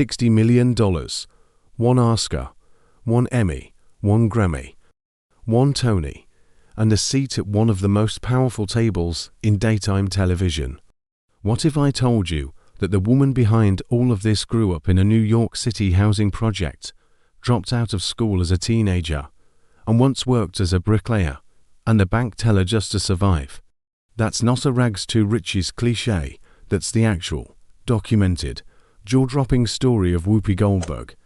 $60 million, 1 Oscar, 1 Emmy, 1 Grammy, 1 Tony, and a seat at one of the most powerful tables in daytime television. What if I told you that the woman behind all of this grew up in a New York City housing project, dropped out of school as a teenager, and once worked as a bricklayer and a bank teller just to survive? That's not a rags to riches cliché, that's the actual, documented, jaw-dropping story of Whoopi Goldberg.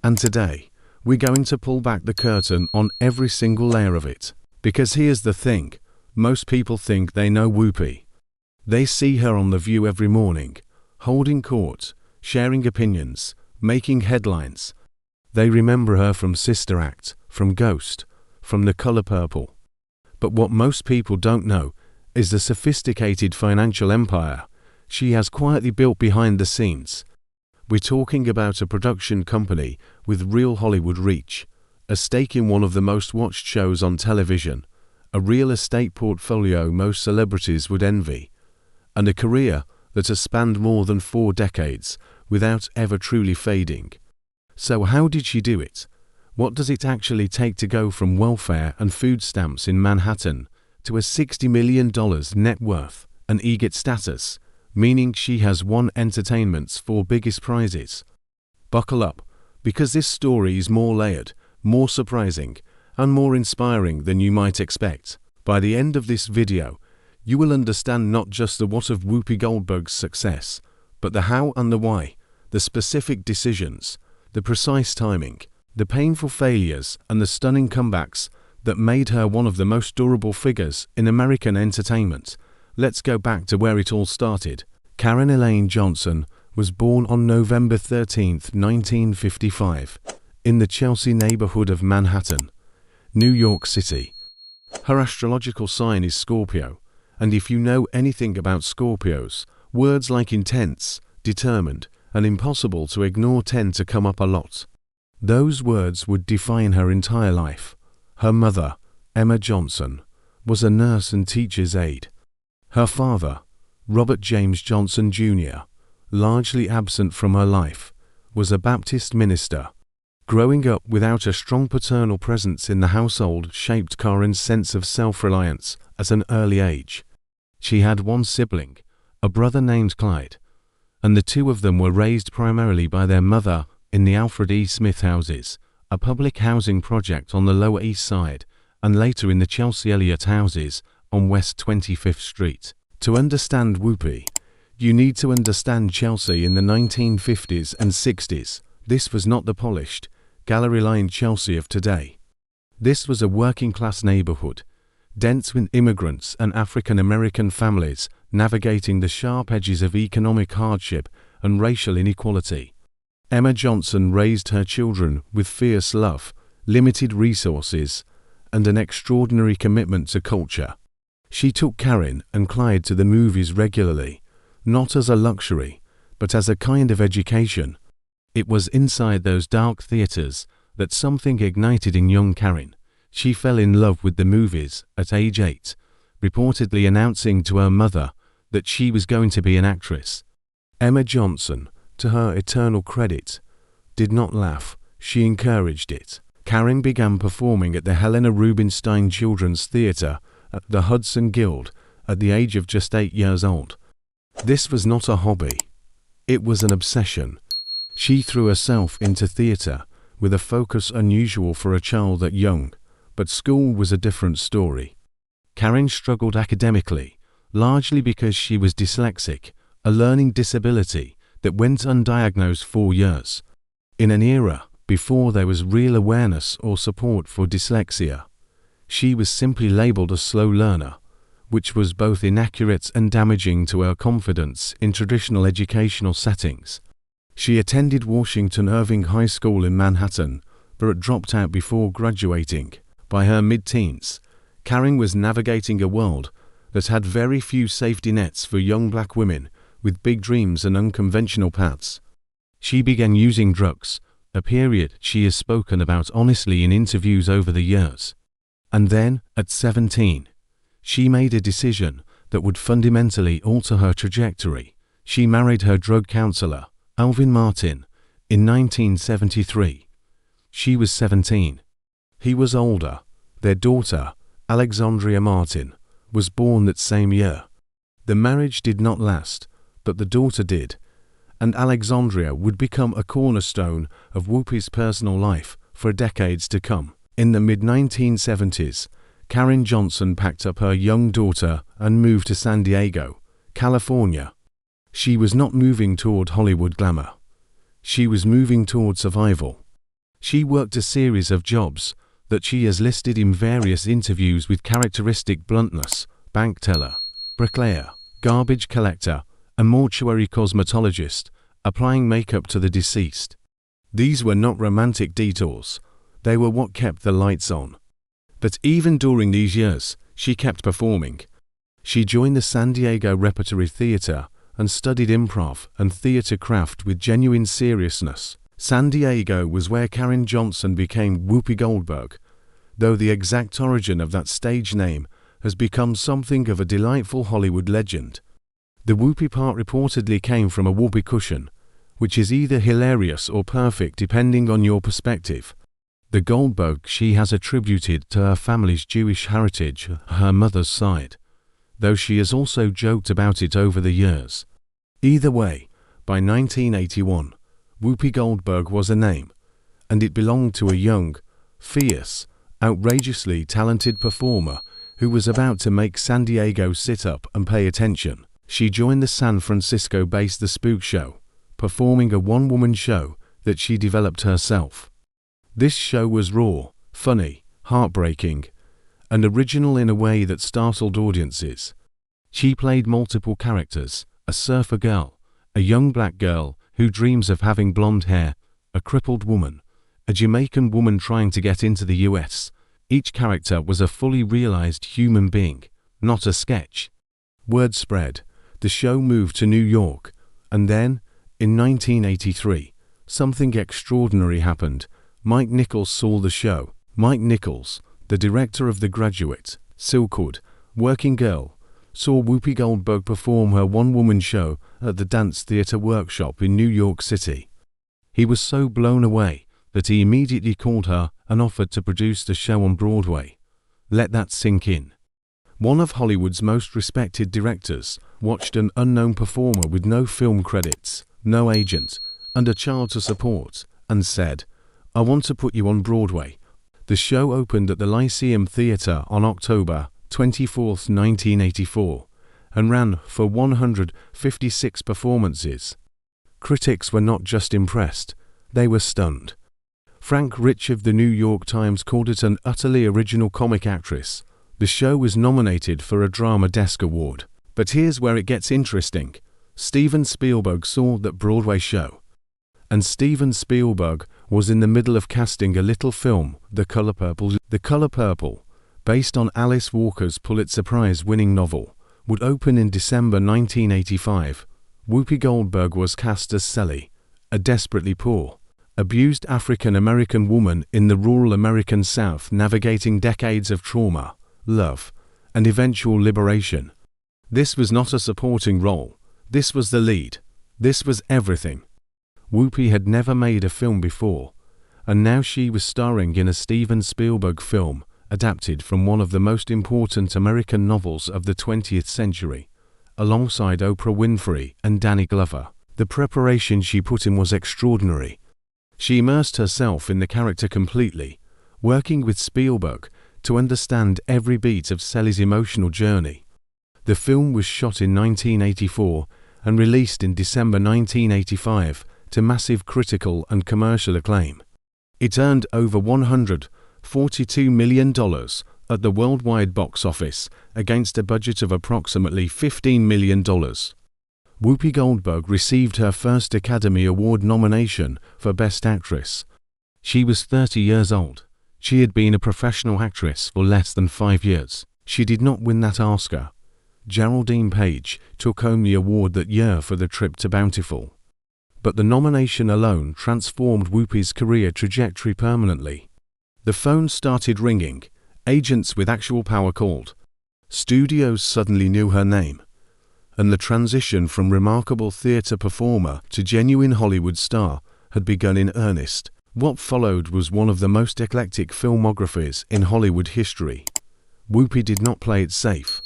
And today, we're going to pull back the curtain on every single layer of it. Because here's the thing, most people think they know Whoopi. They see her on The View every morning, holding court, sharing opinions, making headlines. They remember her from Sister Act, from Ghost, from The Color Purple. But what most people don't know is the sophisticated financial empire she has quietly built behind the scenes. We're talking about a production company with real Hollywood reach, a stake in one of the most watched shows on television, a real estate portfolio most celebrities would envy, and a career that has spanned more than 4 decades without ever truly fading. So how did she do it? What does it actually take to go from welfare and food stamps in Manhattan to a $60 million net worth and EGOT status, meaning she has won entertainment's 4 biggest prizes? Buckle up, because this story is more layered, more surprising, and more inspiring than you might expect. By the end of this video, you will understand not just the what of Whoopi Goldberg's success, but the how and the why, the specific decisions, the precise timing, the painful failures, and the stunning comebacks that made her one of the most durable figures in American entertainment. Let's go back to where it all started. Karen Elaine Johnson was born on November 13, 1955, in the Chelsea neighborhood of Manhattan, New York City. Her astrological sign is Scorpio, and if you know anything about Scorpios, words like intense, determined, and impossible to ignore tend to come up a lot. Those words would define her entire life. Her mother, Emma Johnson, was a nurse and teacher's aide. Her father, Robert James Johnson Jr., largely absent from her life, was a Baptist minister. Growing up without a strong paternal presence in the household shaped Karen's sense of self-reliance at an early age. She had 1 sibling, a brother named Clyde, and the 2 of them were raised primarily by their mother in the Alfred E. Smith houses, a public housing project on the Lower East Side, and later in the Chelsea Elliott houses on West 25th Street. To understand Whoopi, you need to understand Chelsea in the 1950s and 60s. This was not the polished, gallery-lined Chelsea of today. This was a working-class neighborhood, dense with immigrants and African-American families navigating the sharp edges of economic hardship and racial inequality. Emma Johnson raised her children with fierce love, limited resources, and an extraordinary commitment to culture. She took Karen and Clyde to the movies regularly, not as a luxury, but as a kind of education. It was inside those dark theaters that something ignited in young Karen. She fell in love with the movies at age 8, reportedly announcing to her mother that she was going to be an actress. Emma Johnson, to her eternal credit, did not laugh, she encouraged it. Karen began performing at the Helena Rubinstein Children's Theatre at the Hudson Guild at the age of just 8 years old. This was not a hobby. It was an obsession. She threw herself into theatre with a focus unusual for a child that young, but school was a different story. Karen struggled academically, largely because she was dyslexic, a learning disability that went undiagnosed for years, in an era before there was real awareness or support for dyslexia. She was simply labeled a slow learner, which was both inaccurate and damaging to her confidence in traditional educational settings. She attended Washington Irving High School in Manhattan, but dropped out before graduating. By her mid-teens, Karen was navigating a world that had very few safety nets for young black women with big dreams and unconventional paths. She began using drugs, a period she has spoken about honestly in interviews over the years. And then, at 17, she made a decision that would fundamentally alter her trajectory. She married her drug counselor, Alvin Martin, in 1973. She was 17. He was older. Their daughter, Alexandria Martin, was born that same year. The marriage did not last, but the daughter did, and Alexandria would become a cornerstone of Whoopi's personal life for decades to come. In the mid-1970s, Karen Johnson packed up her young daughter and moved to San Diego, California. She was not moving toward Hollywood glamour. She was moving toward survival. She worked a series of jobs that she has listed in various interviews with characteristic bluntness: bank teller, bricklayer, garbage collector, a mortuary cosmetologist, applying makeup to the deceased. These were not romantic detours. They were what kept the lights on. But even during these years, she kept performing. She joined the San Diego Repertory Theater and studied improv and theater craft with genuine seriousness. San Diego was where Karen Johnson became Whoopi Goldberg, though the exact origin of that stage name has become something of a delightful Hollywood legend. The Whoopi part reportedly came from a whoopee cushion, which is either hilarious or perfect depending on your perspective. The Goldberg she has attributed to her family's Jewish heritage, her mother's side, though she has also joked about it over the years. Either way, by 1981, Whoopi Goldberg was a name, and it belonged to a young, fierce, outrageously talented performer who was about to make San Diego sit up and pay attention. She joined the San Francisco-based The Spook Show, performing a one-woman show that she developed herself. This show was raw, funny, heartbreaking, and original in a way that startled audiences. She played multiple characters: a surfer girl, a young black girl who dreams of having blonde hair, a crippled woman, a Jamaican woman trying to get into the US. Each character was a fully realized human being, not a sketch. Word spread. The show moved to New York, and then, in 1983, something extraordinary happened. Mike Nichols saw the show. Mike Nichols, the director of The Graduate, Silkwood, Working Girl, saw Whoopi Goldberg perform her one-woman show at the Dance Theater Workshop in New York City. He was so blown away that he immediately called her and offered to produce the show on Broadway. Let that sink in. One of Hollywood's most respected directors watched an unknown performer with no film credits, no agent, and a child to support, and said, "I want to put you on Broadway." The show opened at the Lyceum Theatre on October 24, 1984, and ran for 156 performances. Critics were not just impressed, they were stunned. Frank Rich of the New York Times called it an utterly original comic actress. The show was nominated for a Drama Desk Award. But here's where it gets interesting. Steven Spielberg saw that Broadway show. And Steven Spielberg was in the middle of casting a little film, The Color Purple. The Color Purple, based on Alice Walker's Pulitzer Prize-winning novel, would open in December 1985. Whoopi Goldberg was cast as Sally, a desperately poor, abused African-American woman in the rural American South navigating decades of trauma, love, and eventual liberation. This was not a supporting role. This was the lead. This was everything. Whoopi had never made a film before, and now she was starring in a Steven Spielberg film adapted from one of the most important American novels of the 20th century, alongside Oprah Winfrey and Danny Glover. The preparation she put in was extraordinary. She immersed herself in the character completely, working with Spielberg to understand every beat of Sally's emotional journey. The film was shot in 1984 and released in December 1985 to massive critical and commercial acclaim. It earned over $142 million at the worldwide box office against a budget of approximately $15 million. Whoopi Goldberg received her first Academy Award nomination for Best Actress. She was 30 years old. She had been a professional actress for less than 5 years. She did not win that Oscar. Geraldine Page took home the award that year for The Trip to Bountiful. But the nomination alone transformed Whoopi's career trajectory permanently. The phone started ringing. Agents with actual power called. Studios suddenly knew her name. And the transition from remarkable theater performer to genuine Hollywood star had begun in earnest. What followed was one of the most eclectic filmographies in Hollywood history. Whoopi did not play it safe.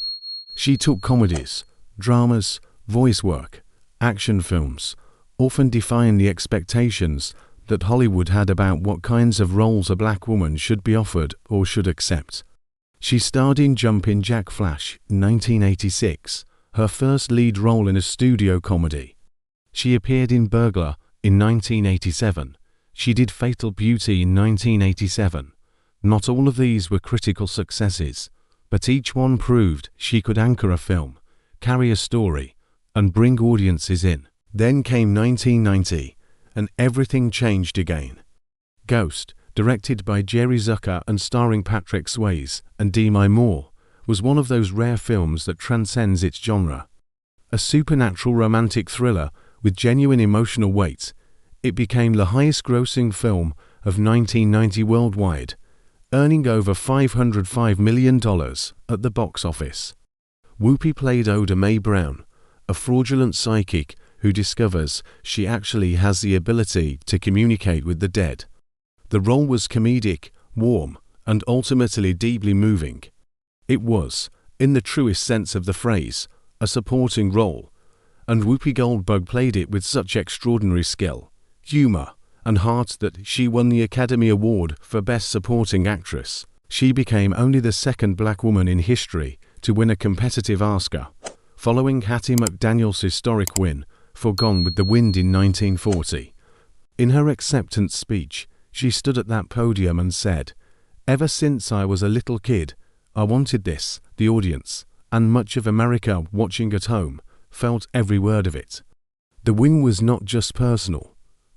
She took comedies, dramas, voice work, action films, often defying the expectations that Hollywood had about what kinds of roles a black woman should be offered or should accept. She starred in Jumpin' Jack Flash in 1986, her first lead role in a studio comedy. She appeared in Burglar in 1987. She did Fatal Beauty in 1987. Not all of these were critical successes, but each one proved she could anchor a film, carry a story, and bring audiences in. Then came 1990, and everything changed again. Ghost, directed by Jerry Zucker and starring Patrick Swayze and Demi Moore, was one of those rare films that transcends its genre. A supernatural romantic thriller with genuine emotional weight, it became the highest-grossing film of 1990 worldwide, earning over $505 million at the box office. Whoopi played Oda Mae Brown, a fraudulent psychic who discovers she actually has the ability to communicate with the dead. The role was comedic, warm, and ultimately deeply moving. It was, in the truest sense of the phrase, a supporting role, and Whoopi Goldberg played it with such extraordinary skill, humor, and heart that she won the Academy Award for Best Supporting Actress. She became only the second black woman in history to win a competitive Oscar, following Hattie McDaniel's historic win for Gone with the Wind in 1940. In her acceptance speech, she stood at that podium and said, "Ever since I was a little kid, I wanted this." The audience, and much of America watching at home, felt every word of it. The win was not just personal.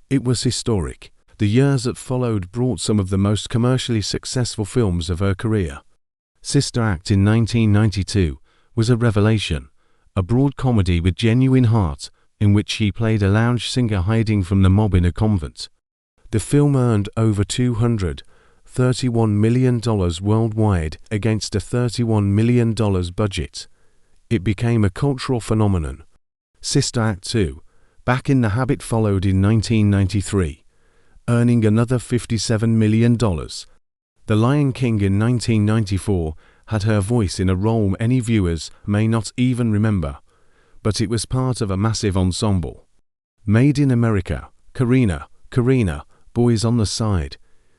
It was historic. The years that followed brought some of the most commercially successful films of her career. Sister Act in 1992 was a revelation, a broad comedy with genuine heart in which she played a lounge singer hiding from the mob in a convent. The film earned over $231 million worldwide against a $31 million budget. It became a cultural phenomenon. Sister Act 2, Back in the Habit followed in 1993, earning another $57 million. The Lion King in 1994 had her voice in a role many viewers may not even remember, but it was part of a massive ensemble. Made in America, Karina, Boys on the Side.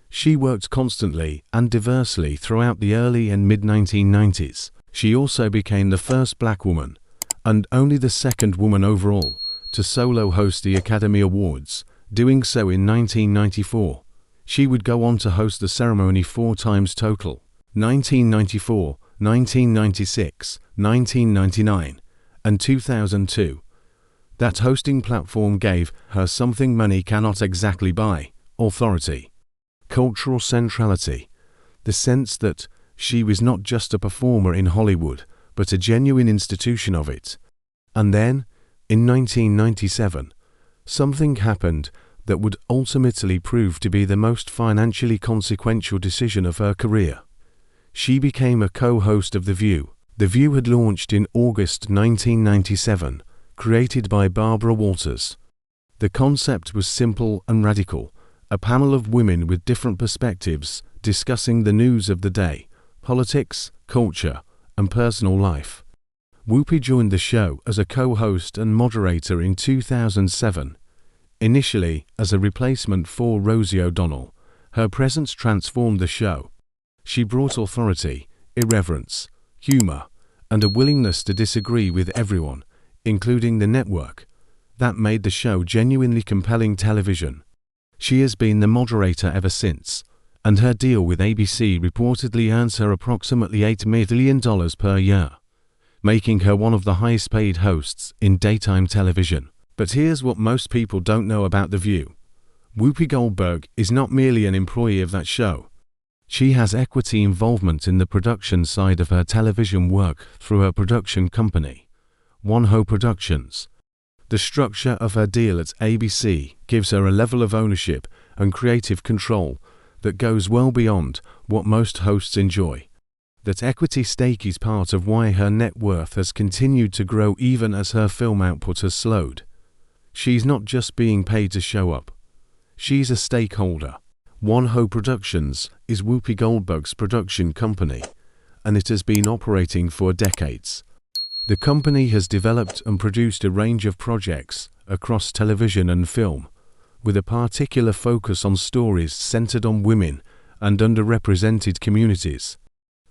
She worked constantly and diversely throughout the early and mid-1990s. She also became the first black woman, and only the second woman overall, to solo host the Academy Awards, doing so in 1994. She would go on to host the ceremony 4 times total: 1994, 1996, 1999, and 2002. That hosting platform gave her something money cannot exactly buy: authority, cultural centrality, the sense that she was not just a performer in Hollywood, but a genuine institution of it. And then, in 1997, something happened that would ultimately prove to be the most financially consequential decision of her career. She became a co-host of The View. The View had launched in August 1997, created by Barbara Walters. The concept was simple and radical: a panel of women with different perspectives discussing the news of the day, politics, culture, and personal life. Whoopi joined the show as a co-host and moderator in 2007. Initially as a replacement for Rosie O'Donnell, her presence transformed the show. She brought authority, irreverence, humor, and a willingness to disagree with everyone, including the network. That made the show genuinely compelling television. She has been the moderator ever since, and her deal with ABC reportedly earns her approximately $8 million per year, making her one of the highest-paid hosts in daytime television. But here's what most people don't know about The View. Whoopi Goldberg is not merely an employee of that show. She has equity involvement in the production side of her television work through her production company, One Ho Productions. The structure of her deal at ABC gives her a level of ownership and creative control that goes well beyond what most hosts enjoy. That equity stake is part of why her net worth has continued to grow even as her film output has slowed. She's not just being paid to show up. She's a stakeholder. One Ho Productions is Whoopi Goldberg's production company, and it has been operating for decades. The company has developed and produced a range of projects across television and film, with a particular focus on stories centered on women and underrepresented communities.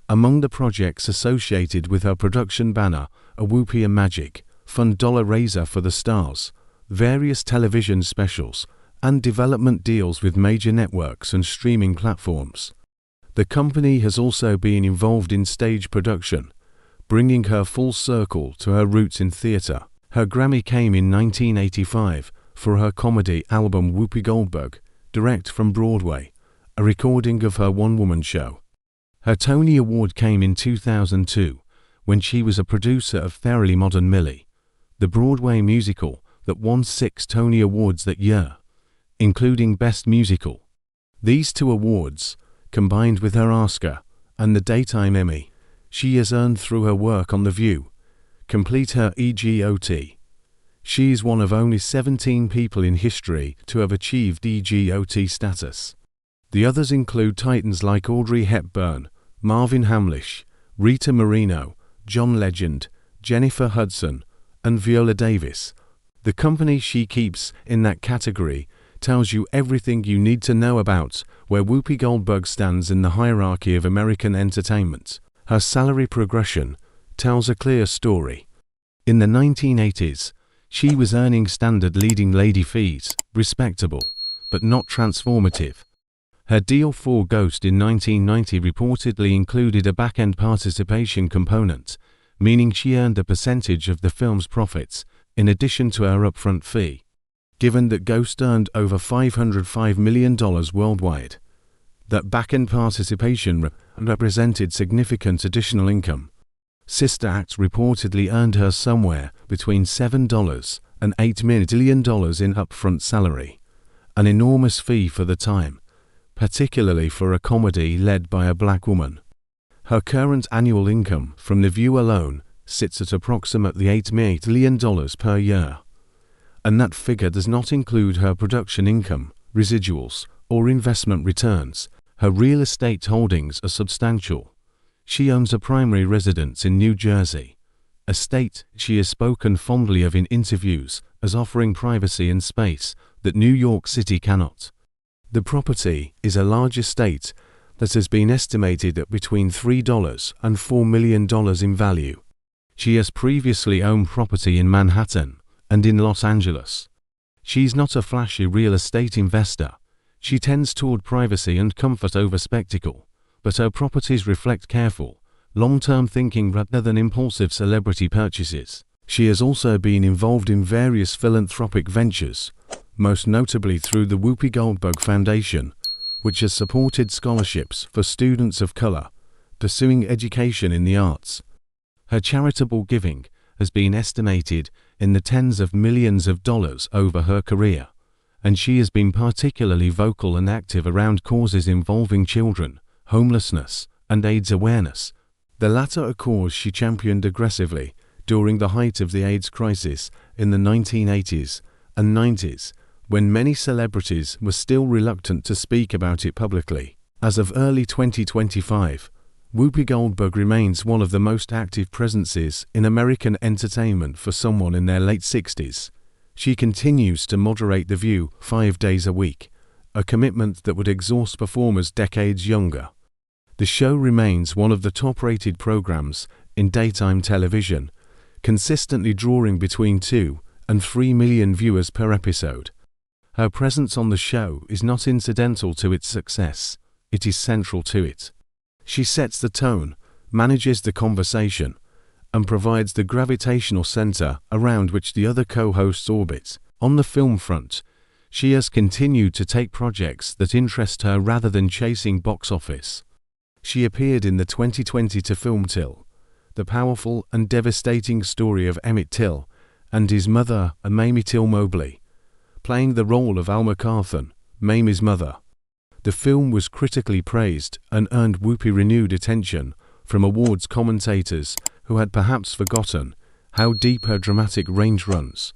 Among the projects associated with her production banner are Whoopi and Magic, fundraiser for the stars, various television specials, and development deals with major networks and streaming platforms. The company has also been involved in stage production, bringing her full circle to her roots in theatre. Her Grammy came in 1985 for her comedy album Whoopi Goldberg, direct from Broadway, a recording of her one-woman show. Her Tony Award came in 2002 when she was a producer of Fairly Modern Millie, the Broadway musical that won 6 Tony Awards that year, including Best Musical. These 2 awards, combined with her Oscar and the Daytime Emmy, she has earned through her work on The View, complete her EGOT. She is one of only 17 people in history to have achieved EGOT status. The others include titans like Audrey Hepburn, Marvin Hamlish, Rita Moreno, John Legend, Jennifer Hudson, and Viola Davis. The company she keeps in that category tells you everything you need to know about where Whoopi Goldberg stands in the hierarchy of American entertainment. Her salary progression tells a clear story. In the 1980s, she was earning standard leading lady fees, respectable, but not transformative. Her deal for Ghost in 1990 reportedly included a back-end participation component, meaning she earned a percentage of the film's profits, in addition to her upfront fee. Given that Ghost earned over $505 million worldwide, that back-end participation represented significant additional income. Sister Act reportedly earned her somewhere between $7 and $8 million in upfront salary, an enormous fee for the time, particularly for a comedy led by a black woman. Her current annual income from The View alone sits at approximately $8 million per year, and that figure does not include her production income, residuals, or investment returns. Her real estate holdings are substantial. She owns a primary residence in New Jersey, a state she has spoken fondly of in interviews as offering privacy and space that New York City cannot. The property is a large estate that has been estimated at between $3 and $4 million in value. She has previously owned property in Manhattan and in Los Angeles. She's not a flashy real estate investor. She tends toward privacy and comfort over spectacle, but her properties reflect careful, long-term thinking rather than impulsive celebrity purchases. She has also been involved in various philanthropic ventures, most notably through the Whoopi Goldberg Foundation, which has supported scholarships for students of color pursuing education in the arts. Her charitable giving has been estimated in the tens of millions of dollars over her career, and she has been particularly vocal and active around causes involving children, homelessness, and AIDS awareness, the latter a cause she championed aggressively during the height of the AIDS crisis in the 1980s and 90s, when many celebrities were still reluctant to speak about it publicly. As of early 2025, Whoopi Goldberg remains one of the most active presences in American entertainment for someone in their late 60s. She continues to moderate The View 5 days a week, a commitment that would exhaust performers decades younger. The show remains one of the top-rated programs in daytime television, consistently drawing between 2 and 3 million viewers per episode. Her presence on the show is not incidental to its success, it is central to it. She sets the tone, manages the conversation, and provides the gravitational center around which the other co-hosts orbit. On the film front, she has continued to take projects that interest her rather than chasing box office. She appeared in the 2020 film Till, the powerful and devastating story of Emmett Till and his mother, Mamie Till Mobley, playing the role of Alma Carthan, Mamie's mother. The film was critically praised and earned Whoopi renewed attention from awards commentators who had perhaps forgotten how deep her dramatic range runs.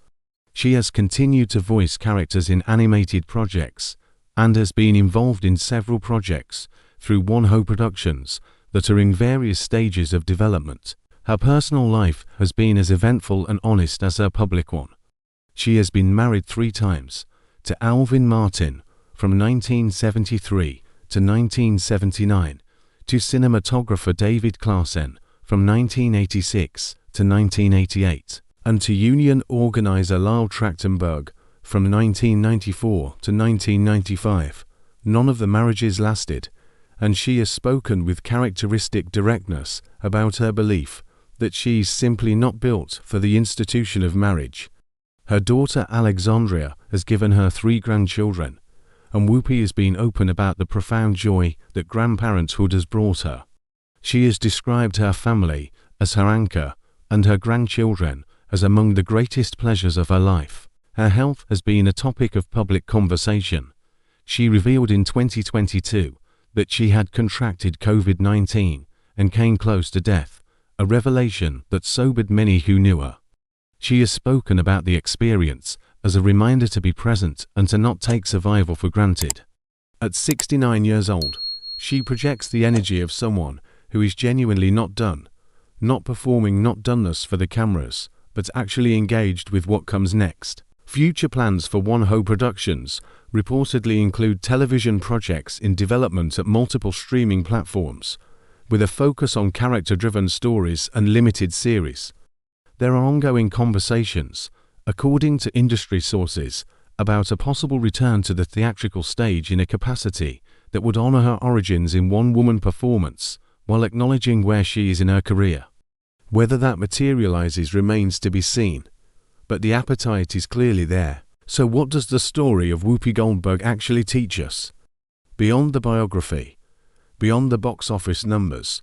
She has continued to voice characters in animated projects and has been involved in several projects through One Ho Productions that are in various stages of development. Her personal life has been as eventful and honest as her public one. She has been married 3 times, to Alvin Martin from 1973 to 1979, to cinematographer David Claassen from 1986 to 1988, and to union organizer Lyle Trachtenberg from 1994 to 1995. None of the marriages lasted, and she has spoken with characteristic directness about her belief that she's simply not built for the institution of marriage. Her daughter Alexandria has given her 3 grandchildren, and Whoopi has been open about the profound joy that grandparenthood has brought her. She has described her family as her anchor and her grandchildren as among the greatest pleasures of her life. Her health has been a topic of public conversation. She revealed in 2022 that she had contracted COVID-19 and came close to death, a revelation that sobered many who knew her. She has spoken about the experience as a reminder to be present and to not take survival for granted. At 69 years old, she projects the energy of someone who is genuinely not done, not performing not doneness for the cameras, but actually engaged with what comes next. Future plans for One Ho Productions reportedly include television projects in development at multiple streaming platforms, with a focus on character-driven stories and limited series. There are ongoing conversations, according to industry sources, about a possible return to the theatrical stage in a capacity that would honor her origins in one-woman performance while acknowledging where she is in her career. Whether that materializes remains to be seen, but the appetite is clearly there. So what does the story of Whoopi Goldberg actually teach us? Beyond the biography, beyond the box office numbers,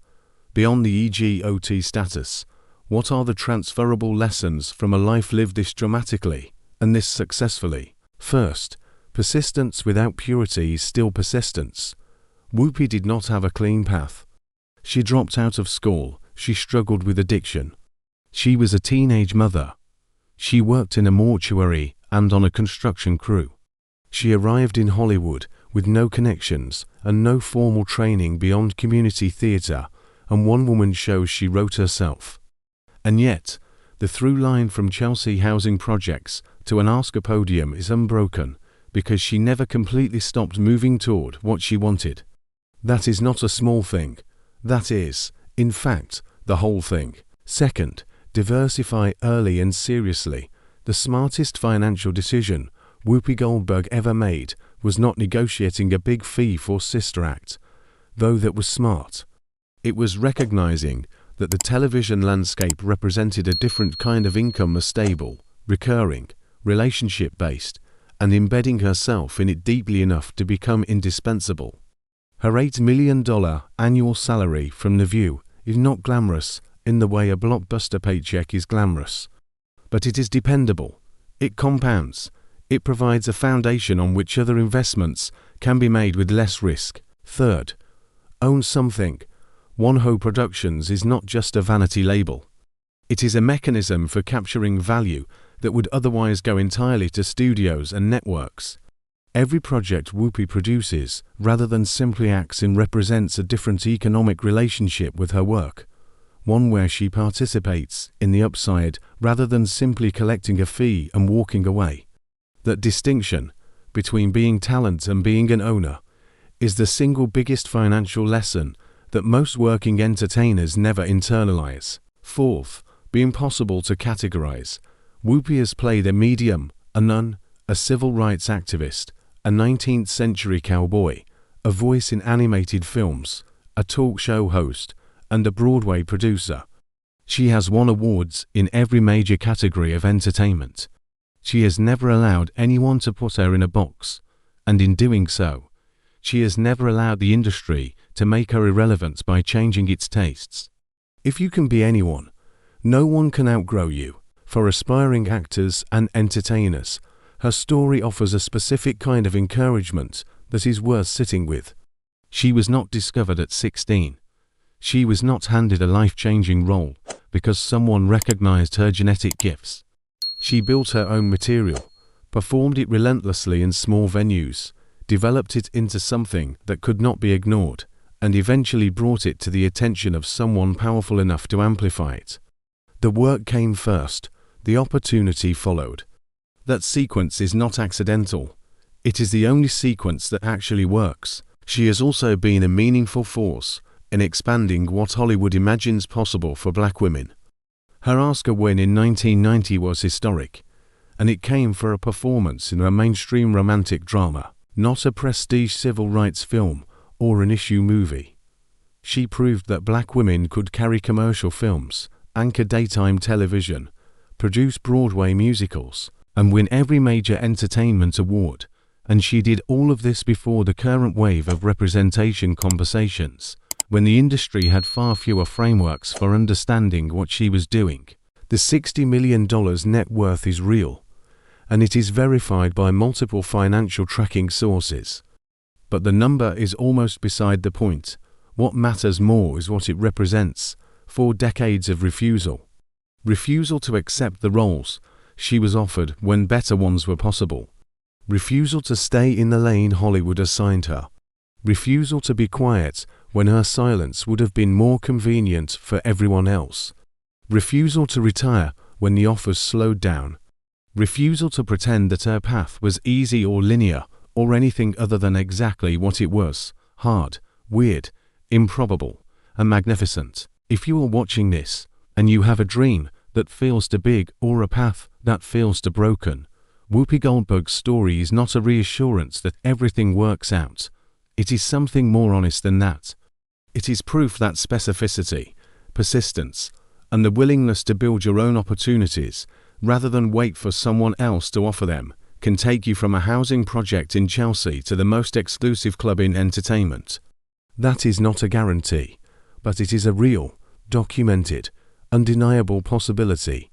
beyond the EGOT status, what are the transferable lessons from a life lived this dramatically and this successfully? First, persistence without purity is still persistence. Whoopi did not have a clean path. She dropped out of school. She struggled with addiction. She was a teenage mother. She worked in a mortuary and on a construction crew. She arrived in Hollywood with no connections and no formal training beyond community theater and one-woman shows she wrote herself. And yet, the through line from Chelsea housing projects to an Oscar podium is unbroken because she never completely stopped moving toward what she wanted. That is not a small thing. That is, in fact, the whole thing. Second, diversify early and seriously. The smartest financial decision Whoopi Goldberg ever made was not negotiating a big fee for Sister Act, though that was smart. It was recognizing that the television landscape represented a different kind of income, a stable, recurring, relationship-based, and embedding herself in it deeply enough to become indispensable. Her $8 million annual salary from The View is not glamorous in the way a blockbuster paycheck is glamorous, but it is dependable. It compounds. It provides a foundation on which other investments can be made with less risk. Third, own something. One Ho Productions is not just a vanity label. It is a mechanism for capturing value that would otherwise go entirely to studios and networks. Every project Whoopi produces, rather than simply acts in, represents a different economic relationship with her work, one where she participates in the upside rather than simply collecting a fee and walking away. That distinction between being talent and being an owner is the single biggest financial lesson that most working entertainers never internalize. Fourth, be impossible to categorize. Whoopi has played a medium, a nun, a civil rights activist, a 19th century cowboy, a voice in animated films, a talk show host, and a Broadway producer. She has won awards in every major category of entertainment. She has never allowed anyone to put her in a box, and in doing so, she has never allowed the industry to make her irrelevant by changing its tastes. If you can be anyone, no one can outgrow you. For aspiring actors and entertainers, her story offers a specific kind of encouragement that is worth sitting with. She was not discovered at 16. She was not handed a life-changing role because someone recognized her genetic gifts. She built her own material, performed it relentlessly in small venues, developed it into something that could not be ignored, and eventually brought it to the attention of someone powerful enough to amplify it. The work came first, the opportunity followed. That sequence is not accidental. It is the only sequence that actually works. She has also been a meaningful force in expanding what Hollywood imagines possible for black women. Her Oscar win in 1990 was historic, and it came for a performance in a mainstream romantic drama, not a prestige civil rights film or an issue movie. She proved that black women could carry commercial films, anchor daytime television, produce Broadway musicals, and win every major entertainment award. And she did all of this before the current wave of representation conversations, when the industry had far fewer frameworks for understanding what she was doing. The $60 million net worth is real, and it is verified by multiple financial tracking sources. But the number is almost beside the point. What matters more is what it represents: 4 decades of refusal. Refusal to accept the roles she was offered when better ones were possible. Refusal to stay in the lane Hollywood assigned her. Refusal to be quiet when her silence would have been more convenient for everyone else. Refusal to retire when the offers slowed down. Refusal to pretend that her path was easy or linear or anything other than exactly what it was: hard, weird, improbable, and magnificent. If you are watching this, and you have a dream that feels too big or a path that feels too broken, Whoopi Goldberg's story is not a reassurance that everything works out. It is something more honest than that. It is proof that specificity, persistence, and the willingness to build your own opportunities, rather than wait for someone else to offer them, can take you from a housing project in Chelsea to the most exclusive club in entertainment. That is not a guarantee, but it is a real, documented, undeniable possibility.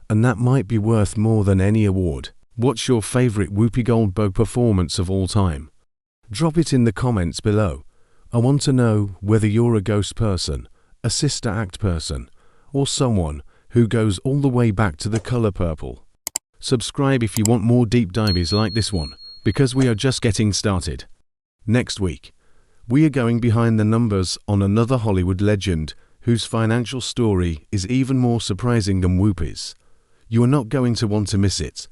And that might be worth more than any award. What's your favorite Whoopi Goldberg performance of all time? Drop it in the comments below. I want to know whether you're a ghost person, a sister act person, or someone who goes all the way back to The Color Purple. Subscribe if you want more deep dives like this one, because we are just getting started. Next week, we are going behind the numbers on another Hollywood legend whose financial story is even more surprising than Whoopi's. You are not going to want to miss it.